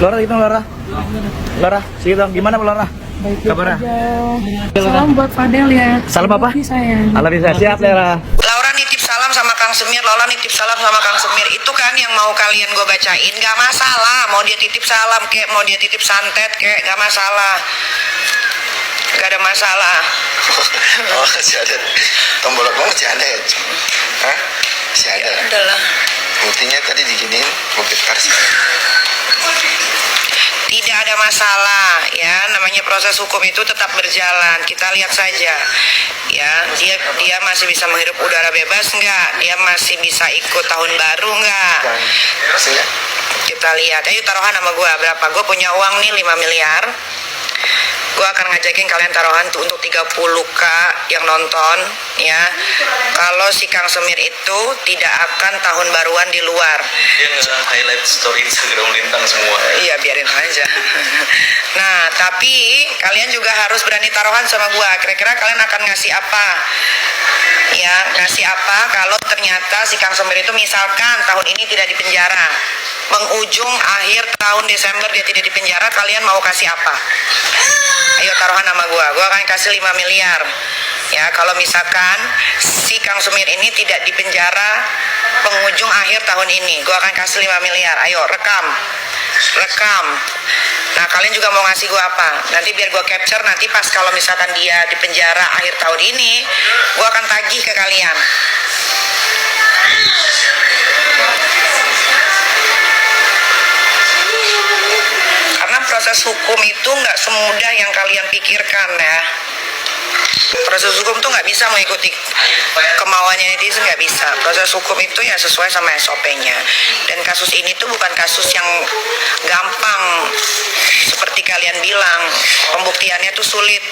Laura gitu Laura. Laura, segitu gimana Laura? Baik-baik Kabarnya? aja. Salam buat Fadel ya. Salam apa? Sayang. Alhamdulillah sehat Laura. Laura nitip salam sama Kang Semir, Lola nitip salam sama Kang Semir. Itu kan yang mau kalian gue bacain, gak masalah. Mau dia titip salam kek, mau dia titip santet kek, gak masalah. Gak ada masalah. Oh, masih ada. Tombol aku masih ada ya? Hah? Masih ada? Adalah. Buktinya tadi diginiin, bukit pers. Tidak ada masalah ya, namanya proses hukum itu tetap berjalan. Kita lihat saja ya, dia masih bisa menghirup udara bebas nggak, dia masih bisa ikut tahun baru nggak. Masih nggak? Kita lihat, ayo taruhan sama gue berapa. Gue punya uang nih 5 miliar. Gue akan ngajakin kalian taruhan tuh untuk 30k yang nonton ya. Kalau si Kang Semir itu tidak akan tahun baruan di luar. Dia nge-highlight story Instagram Lintang semua. Iya, biarin aja. Nah, tapi kalian juga harus berani taruhan sama gue. Kira-kira kalian akan ngasih apa? Ya, ngasih apa kalau ternyata si Kang Semir itu misalkan tahun ini tidak dipenjara, penghujung akhir tahun Desember dia tidak dipenjara, kalian mau kasih apa? Ayo taruhan sama gue akan kasih 5 miliar. Ya, kalau misalkan si Kang Semir ini tidak dipenjara penghujung akhir tahun ini, gue akan kasih 5 miliar. Ayo rekam. Nah, kalian juga mau ngasih gue apa? Nanti biar gue capture, nanti pas kalau misalkan dia dipenjara akhir tahun ini, gue akan tagih ke kalian. Karena proses hukum itu nggak semudah yang kalian pikirkan ya. Proses hukum tuh nggak bisa mengikuti kemauannya netizen, nggak bisa. Proses hukum itu ya sesuai sama SOP-nya. Dan kasus ini tuh bukan kasus yang gampang seperti kalian bilang. Pembuktiannya tuh sulit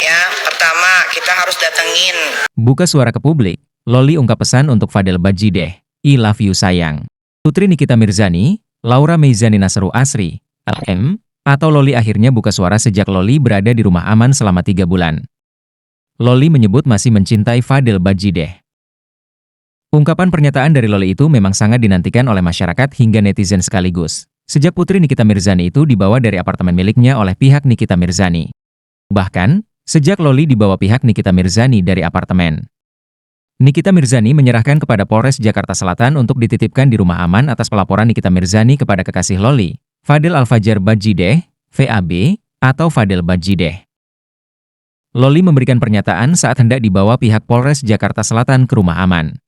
ya. Pertama kita harus datengin. Buka suara ke publik, Loli ungkap pesan untuk Fadel Bajideh, I love you sayang. Putri Nikita Mirzani, Laura Meizani Nasru Asri, LM, atau Loli akhirnya buka suara sejak Loli berada di rumah aman selama 3 bulan. Loli menyebut masih mencintai Fadel Bajideh. Ungkapan pernyataan dari Loli itu memang sangat dinantikan oleh masyarakat hingga netizen sekaligus. Sejak Putri Nikita Mirzani itu dibawa dari apartemen miliknya oleh pihak Nikita Mirzani. Bahkan, sejak Loli dibawa pihak Nikita Mirzani dari apartemen. Nikita Mirzani menyerahkan kepada Polres Jakarta Selatan untuk dititipkan di rumah aman atas pelaporan Nikita Mirzani kepada kekasih Loli, Fadel Alfajar Bajideh, VAB, atau Fadel Bajideh. Loli memberikan pernyataan saat hendak dibawa pihak Polres Jakarta Selatan ke rumah aman.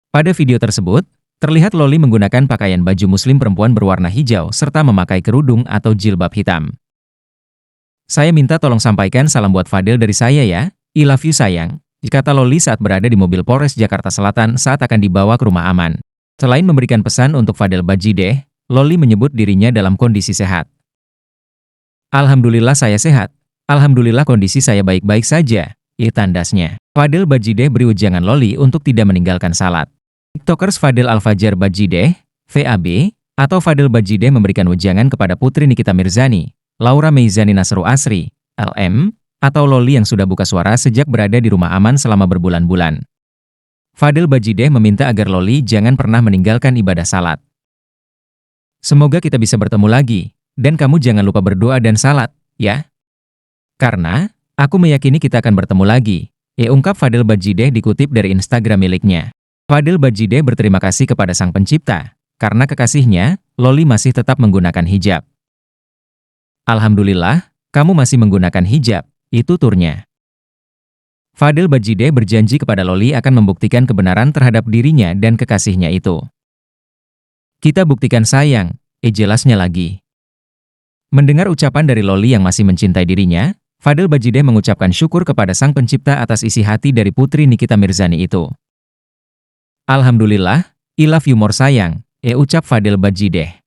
Pada video tersebut, terlihat Loli menggunakan pakaian baju muslim perempuan berwarna hijau serta memakai kerudung atau jilbab hitam. Saya minta tolong sampaikan salam buat Fadel dari saya ya, I love you sayang, kata Loli saat berada di mobil Polres Jakarta Selatan saat akan dibawa ke rumah aman. Selain memberikan pesan untuk Fadel Bajideh, Loli menyebut dirinya dalam kondisi sehat. Alhamdulillah saya sehat. Alhamdulillah kondisi saya baik-baik saja, tandasnya. Fadel Bajideh beri ujangan Loli untuk tidak meninggalkan salat. TikTokers Fadel Alfajar Bajideh, VAB, atau Fadel Bajideh memberikan ujangan kepada Putri Nikita Mirzani, Laura Meizani Nasru Asri, LM, atau Loli yang sudah buka suara sejak berada di rumah aman selama berbulan-bulan. Fadel Bajideh meminta agar Loli jangan pernah meninggalkan ibadah salat. Semoga kita bisa bertemu lagi, dan kamu jangan lupa berdoa dan salat, ya. Karena, aku meyakini kita akan bertemu lagi, ungkap Fadel Bajideh dikutip dari Instagram miliknya. Fadel Bajideh berterima kasih kepada Sang Pencipta, karena kekasihnya, Loli masih tetap menggunakan hijab. Alhamdulillah, kamu masih menggunakan hijab, itu turnya. Fadel Bajideh berjanji kepada Loli akan membuktikan kebenaran terhadap dirinya dan kekasihnya itu. Kita buktikan sayang, jelasnya lagi. Mendengar ucapan dari Loli yang masih mencintai dirinya, Fadel Bajideh mengucapkan syukur kepada Sang Pencipta atas isi hati dari Putri Nikita Mirzani itu. Alhamdulillah, I love you more sayang, ucap Fadel Bajideh.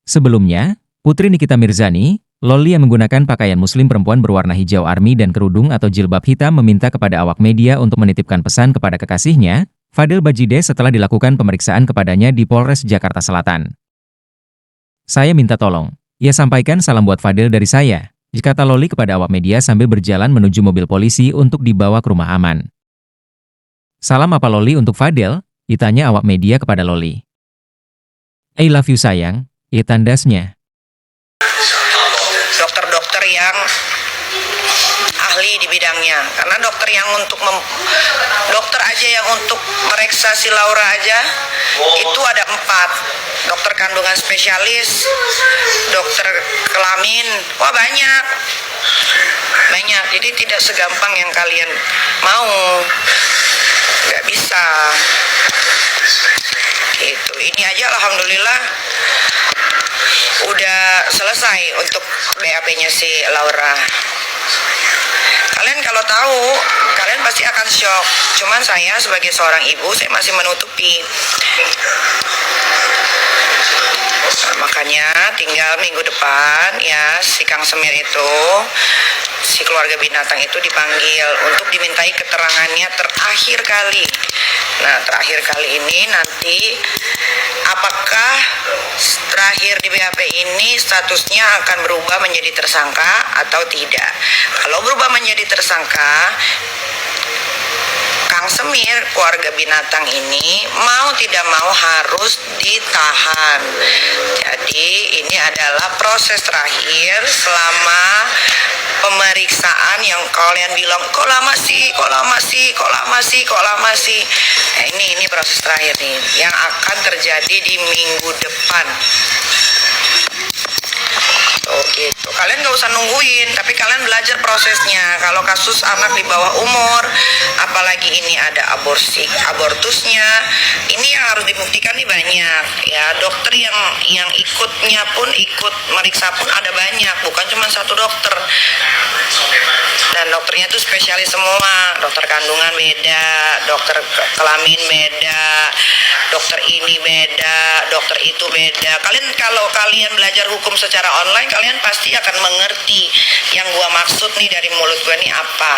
Sebelumnya, Putri Nikita Mirzani, Loli yang menggunakan pakaian muslim perempuan berwarna hijau army dan kerudung atau jilbab hitam meminta kepada awak media untuk menitipkan pesan kepada kekasihnya, Fadel Bajideh setelah dilakukan pemeriksaan kepadanya di Polres Jakarta Selatan. Saya minta tolong, ya sampaikan salam buat Fadel dari saya, kata Loli kepada awak media sambil berjalan menuju mobil polisi untuk dibawa ke rumah aman. Salam apa Loli untuk Fadel? Ditanya awak media kepada Loli. I love you sayang, tandasnya. Dokter-dokter yang ahli di bidangnya, karena dokter aja yang untuk meriksa si Laura aja itu ada 4, dokter kandungan spesialis, dokter kelamin, wah banyak, jadi tidak segampang yang kalian mau, nggak bisa gitu. Ini aja alhamdulillah udah selesai untuk BAP-nya si Laura. Kalian kalau tahu, kalian pasti akan shock. Cuman saya sebagai seorang ibu, saya masih menutupi. Makanya tinggal minggu depan ya si Kang Semir itu, si keluarga binatang itu dipanggil untuk dimintai keterangannya terakhir kali. Nah, terakhir kali ini nanti apakah terakhir di BAP ini statusnya akan berubah menjadi tersangka atau tidak. Kalau berubah menjadi tersangka, Kang Semir, keluarga binatang ini mau tidak mau harus ditahan. Jadi ini adalah proses terakhir selama pemeriksaan yang kalian bilang kok lama sih. Nah, ini proses terakhir nih yang akan terjadi di minggu depan. Oh gitu. Kalian gak usah nungguin, tapi kalian belajar prosesnya. Kalau kasus anak di bawah umur, apalagi ini ada abortusnya, ini yang harus dibuktikan nih banyak. Ya, dokter yang ikut meriksa pun ada banyak, bukan cuma satu dokter. Dan dokternya tuh spesialis semua. Dokter kandungan beda, dokter kelamin beda, dokter ini beda, dokter itu beda. Kalau kalian belajar hukum secara online, kalian pasti akan mengerti yang gua maksud nih dari mulut gua nih apa.